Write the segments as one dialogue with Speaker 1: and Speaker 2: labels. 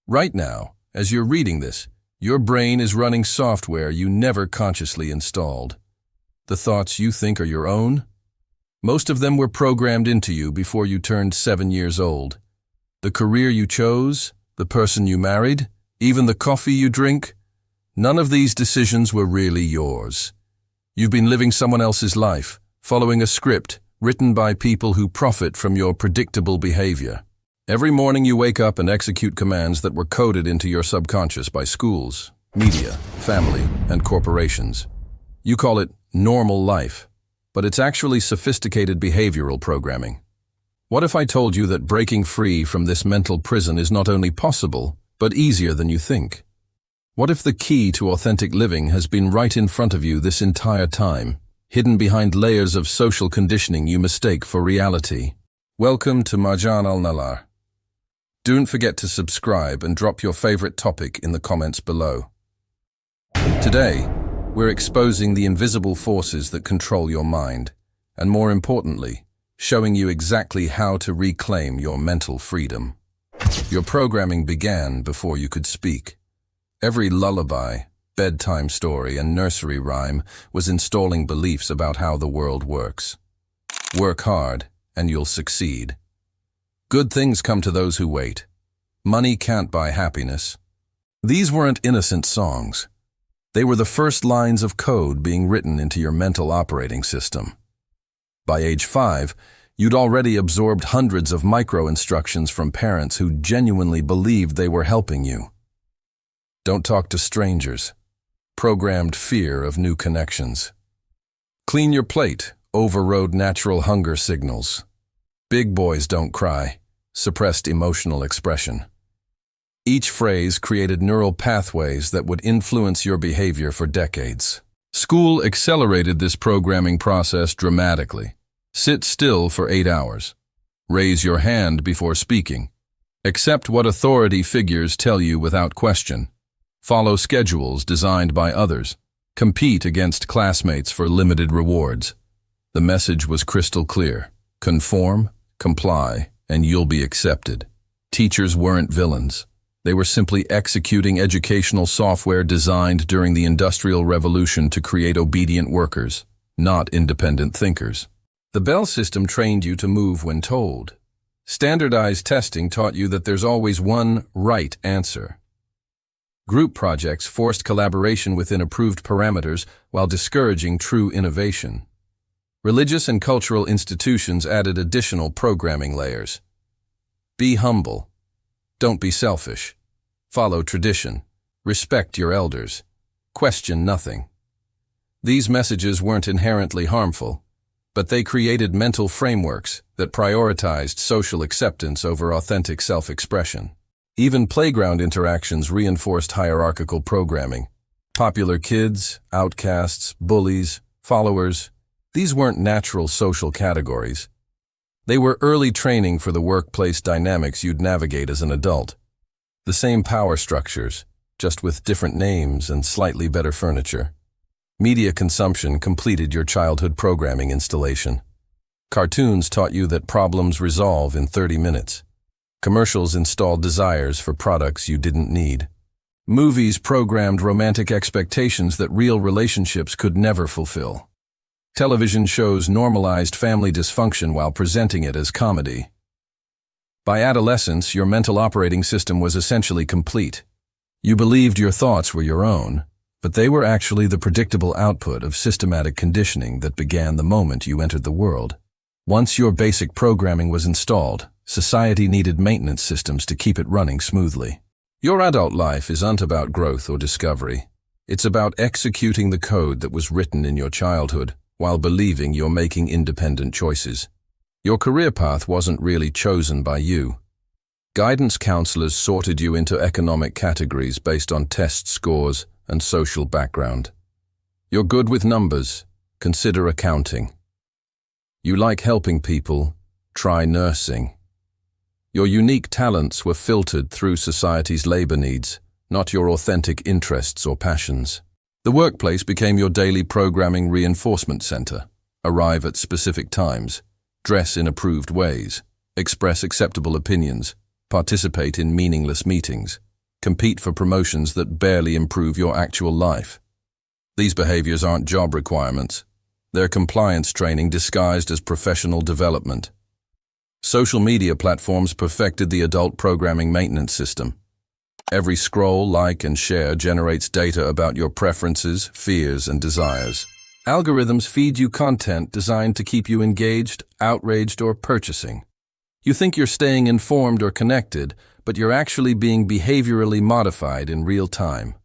Speaker 1: Right now, as you're reading this, your brain is running software you never consciously installed. The thoughts you think are your own? Most of them were programmed into you before you turned 7 years old. The career you chose, the person you married, even the coffee you drink, none of these decisions were really yours. You've been living someone else's life, following a script written by people who profit from your predictable behavior. Every morning you wake up and execute commands that were coded into your subconscious by schools, media, family, and corporations. You call it normal life, but it's actually sophisticated behavioral programming. What if I told you that breaking free from this mental prison is not only possible, but easier than you think? What if the key to authentic living has been right in front of you this entire time, hidden behind layers of social conditioning you mistake for reality? Welcome to Marjan al-Nalar. Don't forget to subscribe and drop your favorite topic in the comments below. Today, we're exposing the invisible forces that control your mind, and more importantly, showing you exactly how to reclaim your mental freedom. Your programming began before you could speak. Every lullaby, bedtime story, and nursery rhyme was installing beliefs about how the world works. Work hard, and you'll succeed. Good things come to those who wait. Money can't buy happiness. These weren't innocent songs. They were the first lines of code being written into your mental operating system. By age 5, you'd already absorbed hundreds of micro-instructions from parents who genuinely believed they were helping you. Don't talk to strangers. Programmed fear of new connections. Clean your plate overrode natural hunger signals. Big boys don't cry. Suppressed emotional expression. Each phrase created neural pathways that would influence your behavior for decades. School accelerated this programming process dramatically. Sit still for 8 hours. Raise your hand before speaking. Accept what authority figures tell you without question. Follow schedules designed by others. Compete against classmates for limited rewards. The message was crystal clear. Conform, comply, and you'll be accepted. Teachers weren't villains. They were simply executing educational software designed during the Industrial Revolution to create obedient workers, not independent thinkers. The Bell system trained you to move when told. Standardized testing taught you that there's always one right answer. Group projects forced collaboration within approved parameters while discouraging true innovation. Religious and cultural institutions added additional programming layers. Be humble. Don't be selfish. Follow tradition. Respect your elders. Question nothing. These messages weren't inherently harmful, but they created mental frameworks that prioritized social acceptance over authentic self-expression. Even playground interactions reinforced hierarchical programming. Popular kids, outcasts, bullies, followers, these weren't natural social categories. They were early training for the workplace dynamics you'd navigate as an adult. The same power structures, just with different names and slightly better furniture. Media consumption completed your childhood programming installation. Cartoons taught you that problems resolve in 30 minutes. Commercials installed desires for products you didn't need. Movies programmed romantic expectations that real relationships could never fulfill. Television shows normalized family dysfunction while presenting it as comedy. By adolescence, your mental operating system was essentially complete. You believed your thoughts were your own, but they were actually the predictable output of systematic conditioning that began the moment you entered the world. Once your basic programming was installed, society needed maintenance systems to keep it running smoothly. Your adult life isn't about growth or discovery. It's about executing the code that was written in your childhood, while believing you're making independent choices. Your career path wasn't really chosen by you. Guidance counselors sorted you into economic categories based on test scores and social background. You're good with numbers, consider accounting. You like helping people, try nursing. Your unique talents were filtered through society's labor needs, not your authentic interests or passions. The workplace became your daily programming reinforcement center. Arrive at specific times, dress in approved ways, express acceptable opinions, participate in meaningless meetings. compete for promotions that barely improve your actual life. These behaviors aren't job requirements. They're compliance training disguised as professional development. Social media platforms perfected the adult programming maintenance system. Every scroll, like, and share generates data about your preferences, fears, and desires. Algorithms feed you content designed to keep you engaged, outraged, or purchasing. You think you're staying informed or connected, but you're actually being behaviorally modified in real time.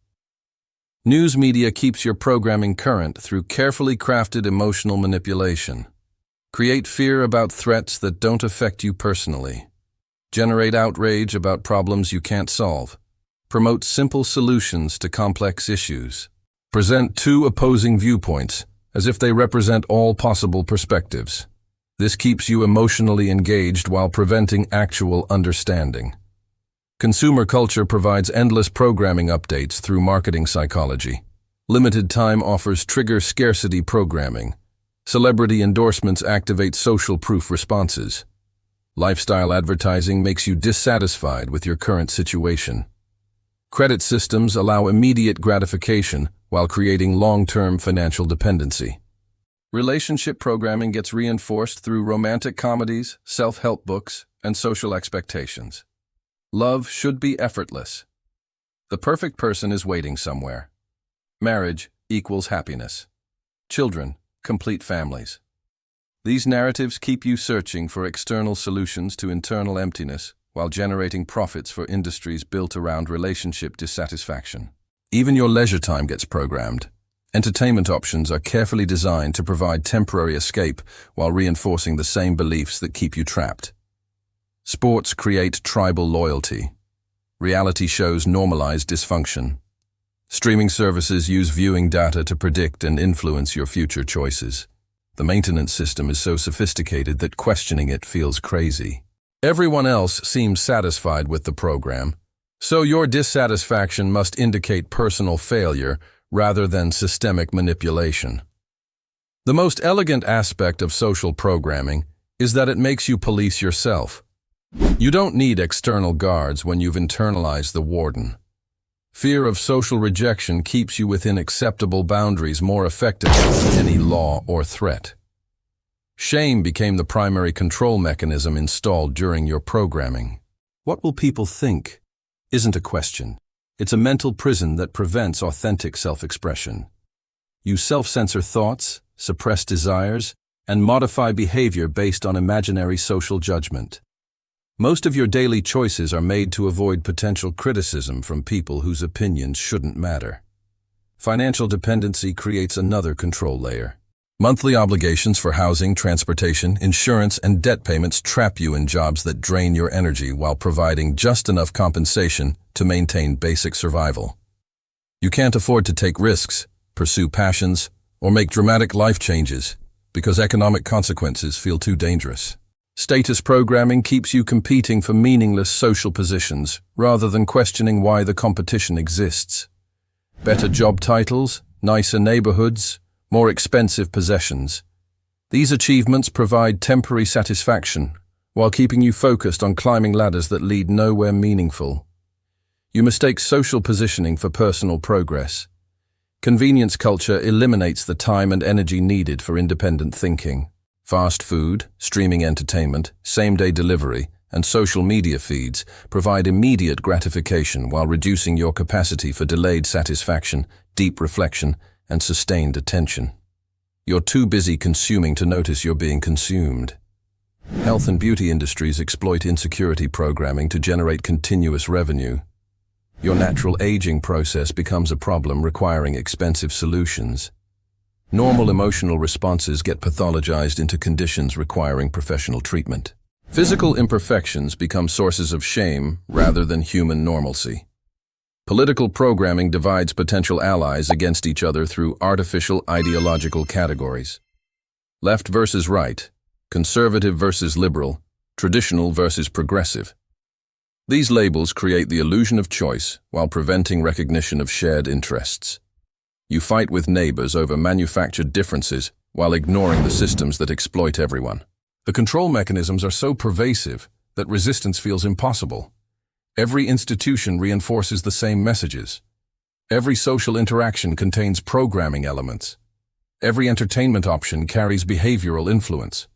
Speaker 1: News media keeps your programming current through carefully crafted emotional manipulation. Create fear about threats that don't affect you personally. Generate outrage about problems you can't solve. Promote simple solutions to complex issues. Present two opposing viewpoints, as if they represent all possible perspectives. This keeps you emotionally engaged while preventing actual understanding. Consumer culture provides endless programming updates through marketing psychology. Limited time offers trigger scarcity programming. Celebrity endorsements activate social proof responses. Lifestyle advertising makes you dissatisfied with your current situation. Credit systems allow immediate gratification while creating long-term financial dependency. Relationship programming gets reinforced through romantic comedies, self-help books, and social expectations. Love should be effortless. The perfect person is waiting somewhere. Marriage equals happiness. Children complete families. These narratives keep you searching for external solutions to internal emptiness while generating profits for industries built around relationship dissatisfaction. Even your leisure time gets programmed. Entertainment options are carefully designed to provide temporary escape while reinforcing the same beliefs that keep you trapped. Sports create tribal loyalty. Reality shows normalize dysfunction. Streaming services use viewing data to predict and influence your future choices. The maintenance system is so sophisticated that questioning it feels crazy. Everyone else seems satisfied with the program, so your dissatisfaction must indicate personal failure rather than systemic manipulation. The most elegant aspect of social programming is that it makes you police yourself. You don't need external guards when you've internalized the warden. Fear of social rejection keeps you within acceptable boundaries more effectively than any law or threat. Shame became the primary control mechanism installed during your programming. What will people think? Isn't a question. It's a mental prison that prevents authentic self-expression. You self-censor thoughts, suppress desires, and modify behavior based on imaginary social judgment. Most of your daily choices are made to avoid potential criticism from people whose opinions shouldn't matter. Financial dependency creates another control layer. Monthly obligations for housing, transportation, insurance, and debt payments trap you in jobs that drain your energy while providing just enough compensation to maintain basic survival. You can't afford to take risks, pursue passions, or make dramatic life changes because economic consequences feel too dangerous. Status programming keeps you competing for meaningless social positions rather than questioning why the competition exists. Better job titles, nicer neighborhoods, more expensive possessions. These achievements provide temporary satisfaction while keeping you focused on climbing ladders that lead nowhere meaningful. You mistake social positioning for personal progress. Convenience culture eliminates the time and energy needed for independent thinking. Fast food, streaming entertainment, same-day delivery, and social media feeds provide immediate gratification while reducing your capacity for delayed satisfaction, deep reflection, and sustained attention. You're too busy consuming to notice you're being consumed. Health and beauty industries exploit insecurity programming to generate continuous revenue. Your natural aging process becomes a problem requiring expensive solutions. Normal emotional responses get pathologized into conditions requiring professional treatment. Physical imperfections become sources of shame rather than human normalcy. Political programming divides potential allies against each other through artificial ideological categories. Left versus right, conservative versus liberal, traditional versus progressive. These labels create the illusion of choice while preventing recognition of shared interests. You fight with neighbors over manufactured differences while ignoring the systems that exploit everyone. The control mechanisms are so pervasive that resistance feels impossible. Every institution reinforces the same messages. Every social interaction contains programming elements. Every entertainment option carries behavioral influence.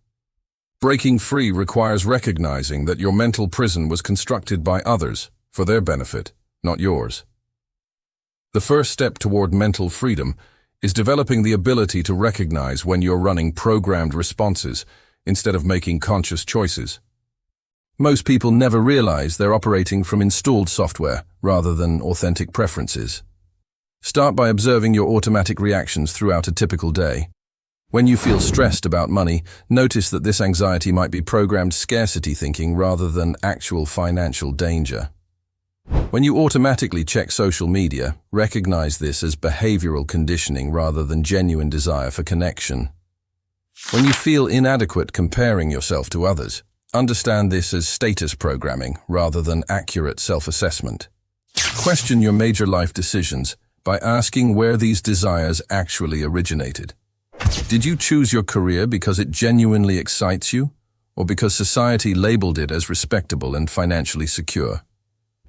Speaker 1: Breaking free requires recognizing that your mental prison was constructed by others for their benefit, not yours. The first step toward mental freedom is developing the ability to recognize when you're running programmed responses instead of making conscious choices. Most people never realize they're operating from installed software rather than authentic preferences. Start by observing your automatic reactions throughout a typical day. When you feel stressed about money, notice that this anxiety might be programmed scarcity thinking rather than actual financial danger. When you automatically check social media, recognize this as behavioral conditioning rather than genuine desire for connection. When you feel inadequate comparing yourself to others, understand this as status programming rather than accurate self-assessment. Question your major life decisions by asking where these desires actually originated. Did you choose your career because it genuinely excites you, or because society labeled it as respectable and financially secure?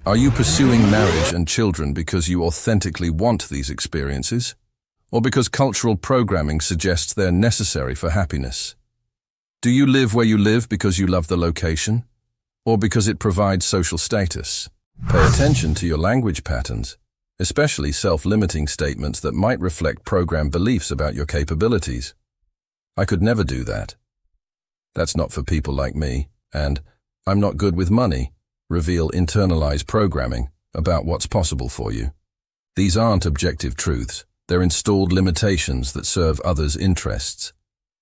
Speaker 1: Are you pursuing marriage and children because you authentically want these experiences, or because cultural programming suggests they're necessary for happiness? Do you live where you live because you love the location, or because it provides social status? Pay attention to your language patterns, especially self-limiting statements that might reflect programmed beliefs about your capabilities. I could never do that. That's not for people like me, and I'm not good with money reveal internalized programming about what's possible for you. These aren't objective truths, they're installed limitations that serve others' interests.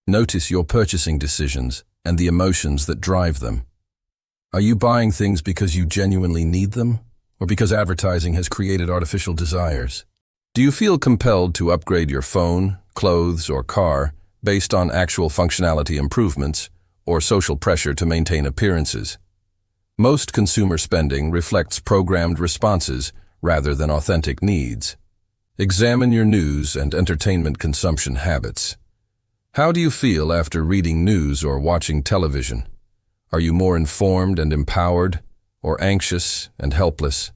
Speaker 1: Notice your purchasing decisions and the emotions that drive them. Are you buying things because you genuinely need them, or because advertising has created artificial desires? Do you feel compelled to upgrade your phone, clothes, or car based on actual functionality improvements or social pressure to maintain appearances? Most consumer spending reflects programmed responses rather than authentic needs. Examine your news and entertainment consumption habits. How do you feel after reading news or watching television? Are you more informed and empowered, or anxious and helpless?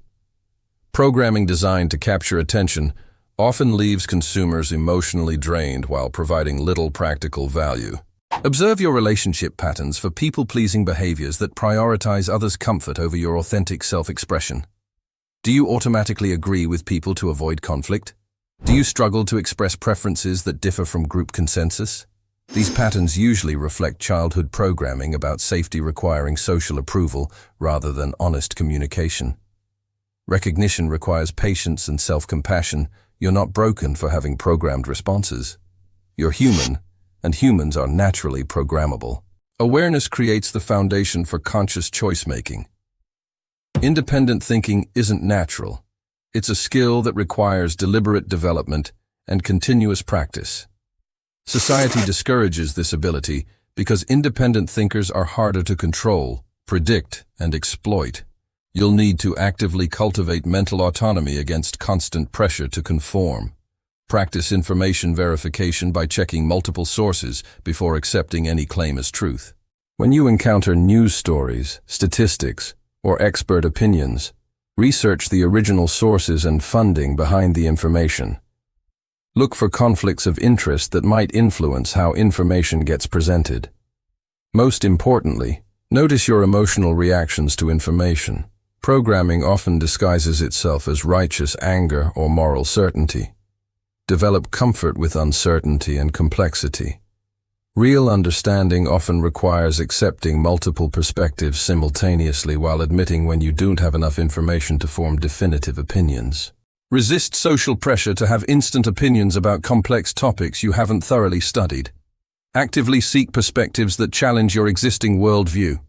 Speaker 1: Programming designed to capture attention often leaves consumers emotionally drained while providing little practical value. Observe your relationship patterns for people-pleasing behaviors that prioritize others' comfort over your authentic self-expression. Do you automatically agree with people to avoid conflict? Do you struggle to express preferences that differ from group consensus? These patterns usually reflect childhood programming about safety requiring social approval rather than honest communication. Recognition requires patience and self-compassion. You're not broken for having programmed responses. You're human, and humans are naturally programmable. Awareness creates the foundation for conscious choice-making. Independent thinking isn't natural. It's a skill that requires deliberate development and continuous practice. Society discourages this ability because independent thinkers are harder to control, predict, and exploit. You'll need to actively cultivate mental autonomy against constant pressure to conform. Practice information verification by checking multiple sources before accepting any claim as truth. When you encounter news stories, statistics, or expert opinions, research the original sources and funding behind the information. Look for conflicts of interest that might influence how information gets presented. Most importantly, notice your emotional reactions to information. Programming often disguises itself as righteous anger or moral certainty. Develop comfort with uncertainty and complexity. Real understanding often requires accepting multiple perspectives simultaneously while admitting when you don't have enough information to form definitive opinions. Resist social pressure to have instant opinions about complex topics you haven't thoroughly studied. Actively seek perspectives that challenge your existing worldview.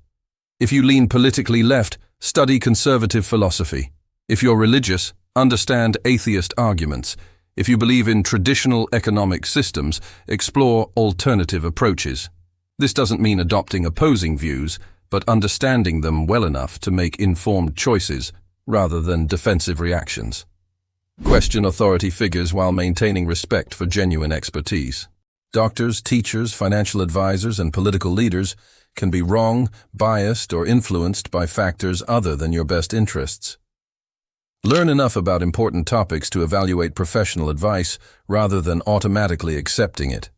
Speaker 1: If you lean politically left, study conservative philosophy. If you're religious, understand atheist arguments. If you believe in traditional economic systems, explore alternative approaches. This doesn't mean adopting opposing views, but understanding them well enough to make informed choices rather than defensive reactions. Question authority figures while maintaining respect for genuine expertise. Doctors, teachers, financial advisors, and political leaders can be wrong, biased, or influenced by factors other than your best interests. Learn enough about important topics to evaluate professional advice rather than automatically accepting it.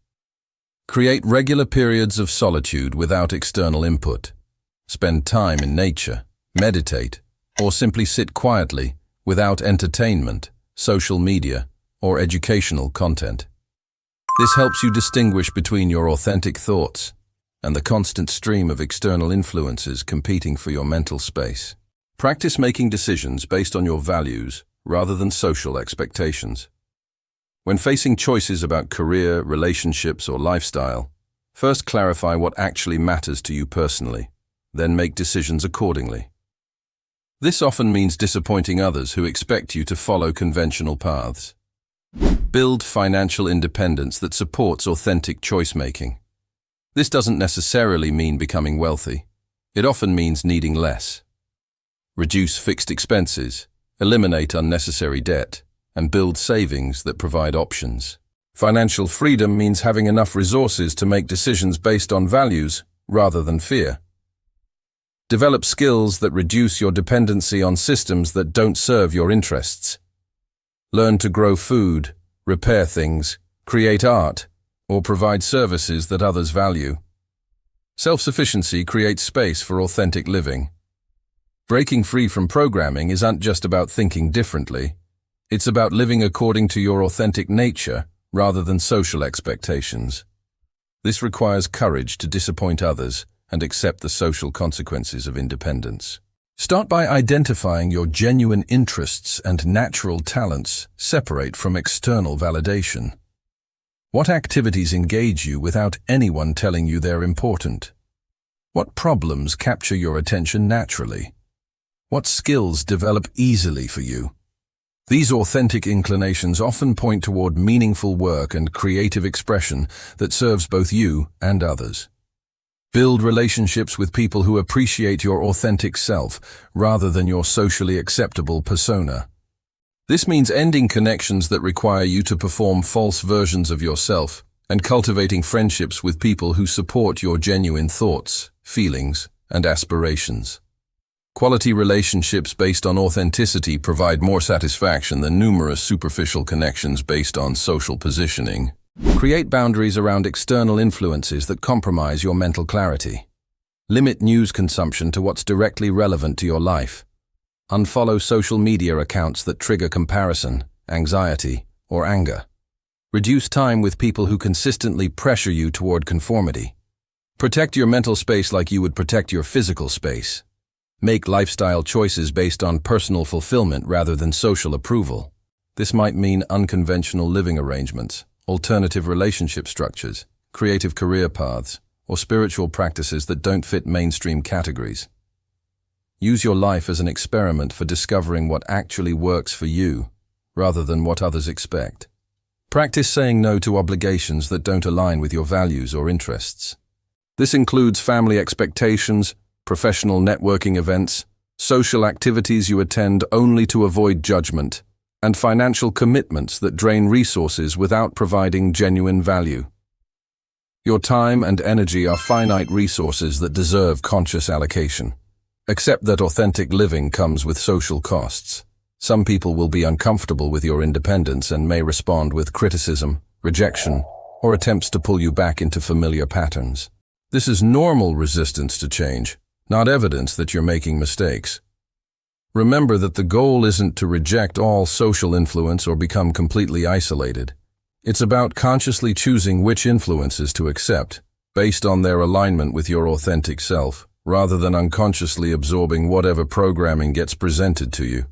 Speaker 1: Create regular periods of solitude without external input. Spend time in nature, meditate, or simply sit quietly without entertainment, social media, or educational content. This helps you distinguish between your authentic thoughts and the constant stream of external influences competing for your mental space. Practice making decisions based on your values rather than social expectations. When facing choices about career, relationships, or lifestyle, first clarify what actually matters to you personally, then make decisions accordingly. This often means disappointing others who expect you to follow conventional paths. Build financial independence that supports authentic choice-making. This doesn't necessarily mean becoming wealthy. It often means needing less. Reduce fixed expenses, eliminate unnecessary debt, and build savings that provide options. Financial freedom means having enough resources to make decisions based on values rather than fear. Develop skills that reduce your dependency on systems that don't serve your interests. Learn to grow food, repair things, create art, or provide services that others value. Self-sufficiency creates space for authentic living. Breaking free from programming isn't just about thinking differently. It's about living according to your authentic nature rather than social expectations. This requires courage to disappoint others and accept the social consequences of independence. Start by identifying your genuine interests and natural talents separate from external validation. What activities engage you without anyone telling you they're important? What problems capture your attention naturally? What skills develop easily for you? These authentic inclinations often point toward meaningful work and creative expression that serves both you and others. Build relationships with people who appreciate your authentic self rather than your socially acceptable persona. This means ending connections that require you to perform false versions of yourself and cultivating friendships with people who support your genuine thoughts, feelings, and aspirations. Quality relationships based on authenticity provide more satisfaction than numerous superficial connections based on social positioning. Create boundaries around external influences that compromise your mental clarity. Limit news consumption to what's directly relevant to your life. Unfollow social media accounts that trigger comparison, anxiety, or anger. Reduce time with people who consistently pressure you toward conformity. Protect your mental space like you would protect your physical space. Make lifestyle choices based on personal fulfillment rather than social approval. This might mean unconventional living arrangements, alternative relationship structures, creative career paths, or spiritual practices that don't fit mainstream categories. Use your life as an experiment for discovering what actually works for you, rather than what others expect. Practice saying no to obligations that don't align with your values or interests. This includes family expectations, professional networking events, social activities you attend only to avoid judgment, and financial commitments that drain resources without providing genuine value. Your time and energy are finite resources that deserve conscious allocation. Accept that authentic living comes with social costs. Some people will be uncomfortable with your independence and may respond with criticism, rejection, or attempts to pull you back into familiar patterns. This is normal resistance to change, not evidence that you're making mistakes. Remember that the goal isn't to reject all social influence or become completely isolated. It's about consciously choosing which influences to accept, based on their alignment with your authentic self, rather than unconsciously absorbing whatever programming gets presented to you.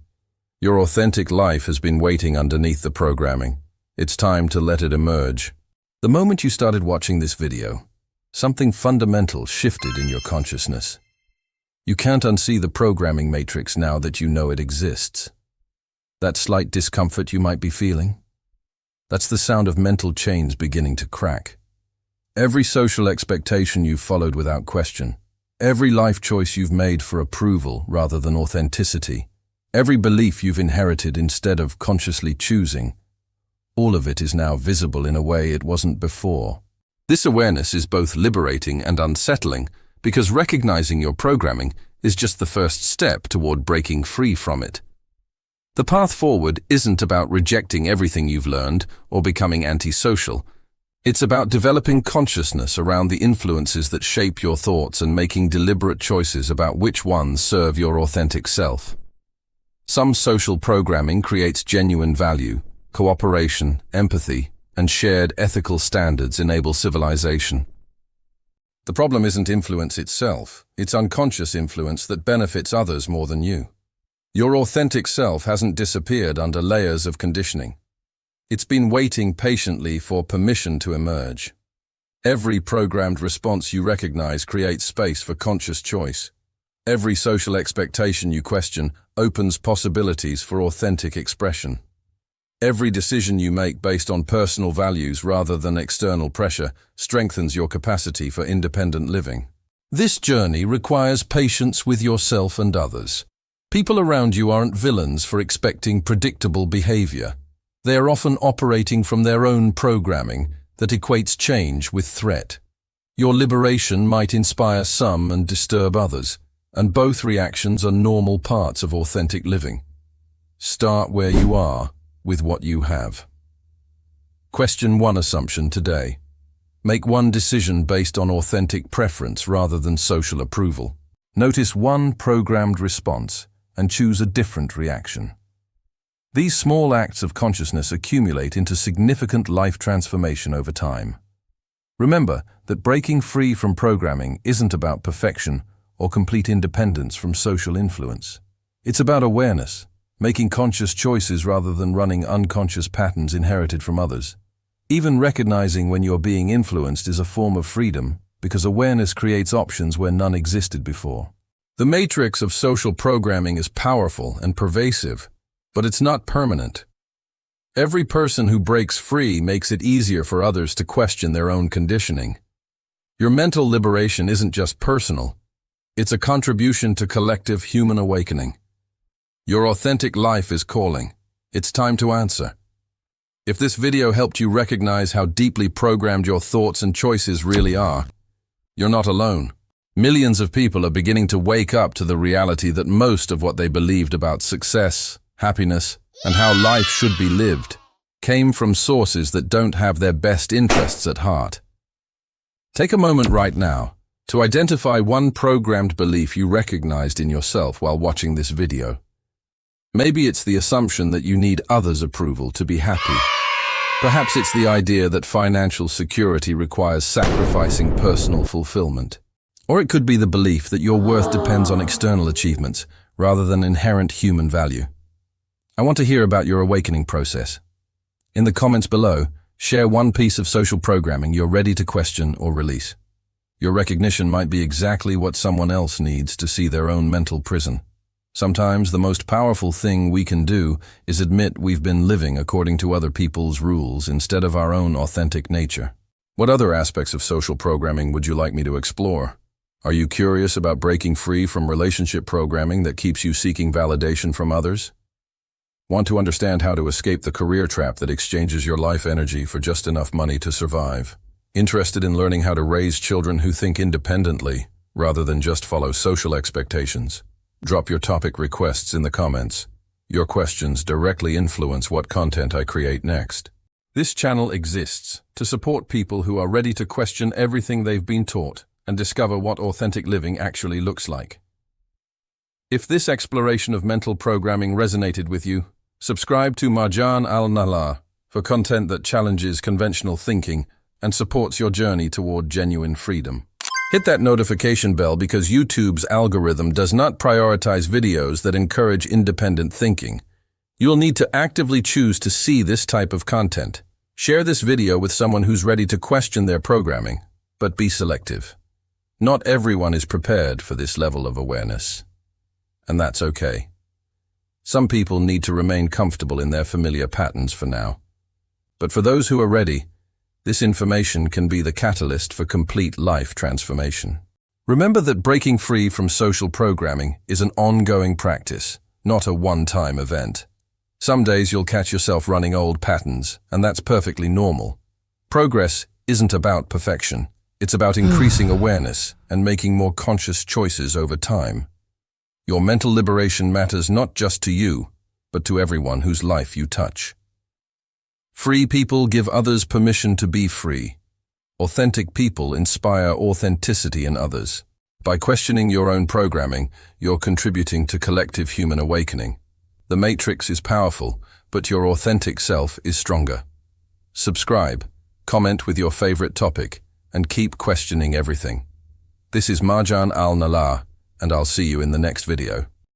Speaker 1: Your authentic life has been waiting underneath the programming. It's time to let it emerge. The moment you started watching this video, something fundamental shifted in your consciousness. You can't unsee the programming matrix now that you know it exists. That slight discomfort you might be feeling? That's the sound of mental chains beginning to crack. Every social expectation you've followed without question, every life choice you've made for approval rather than authenticity, every belief you've inherited instead of consciously choosing, all of it is now visible in a way it wasn't before. This awareness is both liberating and unsettling because recognizing your programming is just the first step toward breaking free from it. The path forward isn't about rejecting everything you've learned or becoming antisocial. It's about developing consciousness around the influences that shape your thoughts and making deliberate choices about which ones serve your authentic self. Some social programming creates genuine value. Cooperation, empathy, and shared ethical standards enable civilization. The problem isn't influence itself, it's unconscious influence that benefits others more than you. Your authentic self hasn't disappeared under layers of conditioning. It's been waiting patiently for permission to emerge. Every programmed response you recognize creates space for conscious choice. Every social expectation you question opens possibilities for authentic expression. Every decision you make based on personal values rather than external pressure strengthens your capacity for independent living. This journey requires patience with yourself and others. People around you aren't villains for expecting predictable behavior. They are often operating from their own programming that equates change with threat. Your liberation might inspire some and disturb others, and both reactions are normal parts of authentic living. Start where you are, with what you have. Question one assumption today. Make one decision based on authentic preference rather than social approval. Notice one programmed response and choose a different reaction. These small acts of consciousness accumulate into significant life transformation over time. Remember that breaking free from programming isn't about perfection or complete independence from social influence. It's about awareness, making conscious choices rather than running unconscious patterns inherited from others. Even recognizing when you're being influenced is a form of freedom, because awareness creates options where none existed before. The matrix of social programming is powerful and pervasive, but it's not permanent. Every person who breaks free makes it easier for others to question their own conditioning. Your mental liberation isn't just personal, it's a contribution to collective human awakening. Your authentic life is calling. It's time to answer. If this video helped you recognize how deeply programmed your thoughts and choices really are, you're not alone. Millions of people are beginning to wake up to the reality that most of what they believed about success, happiness, and how life should be lived came from sources that don't have their best interests at heart. Take a moment right now to identify one programmed belief you recognized in yourself while watching this video. Maybe it's the assumption that you need others' approval to be happy. Perhaps it's the idea that financial security requires sacrificing personal fulfillment. Or it could be the belief that your worth depends on external achievements rather than inherent human value. I want to hear about your awakening process. In the comments below, share one piece of social programming you're ready to question or release. Your recognition might be exactly what someone else needs to see their own mental prison. Sometimes the most powerful thing we can do is admit we've been living according to other people's rules instead of our own authentic nature. What other aspects of social programming would you like me to explore? Are you curious about breaking free from relationship programming that keeps you seeking validation from others? Want to understand how to escape the career trap that exchanges your life energy for just enough money to survive? Interested in learning how to raise children who think independently rather than just follow social expectations? Drop your topic requests in the comments. Your questions directly influence what content I create next. This channel exists to support people who are ready to question everything they've been taught and discover what authentic living actually looks like. If this exploration of mental programming resonated with you, subscribe to Marjan Al-Nala for content that challenges conventional thinking and supports your journey toward genuine freedom. Hit that notification bell because YouTube's algorithm does not prioritize videos that encourage independent thinking. You'll need to actively choose to see this type of content. Share this video with someone who's ready to question their programming, but be selective. Not everyone is prepared for this level of awareness, and that's okay. Some people need to remain comfortable in their familiar patterns for now. But for those who are ready, this information can be the catalyst for complete life transformation. Remember that breaking free from social programming is an ongoing practice, not a one-time event. Some days you'll catch yourself running old patterns, and that's perfectly normal. Progress isn't about perfection. It's about increasing awareness and making more conscious choices over time. Your mental liberation matters not just to you, but to everyone whose life you touch. Free people give others permission to be free. Authentic people inspire authenticity in others. By questioning your own programming, you're contributing to collective human awakening. The matrix is powerful, but your authentic self is stronger. Subscribe, comment with your favorite topic, and keep questioning everything. This is Marjan Al-Nalah, and I'll see you in the next video.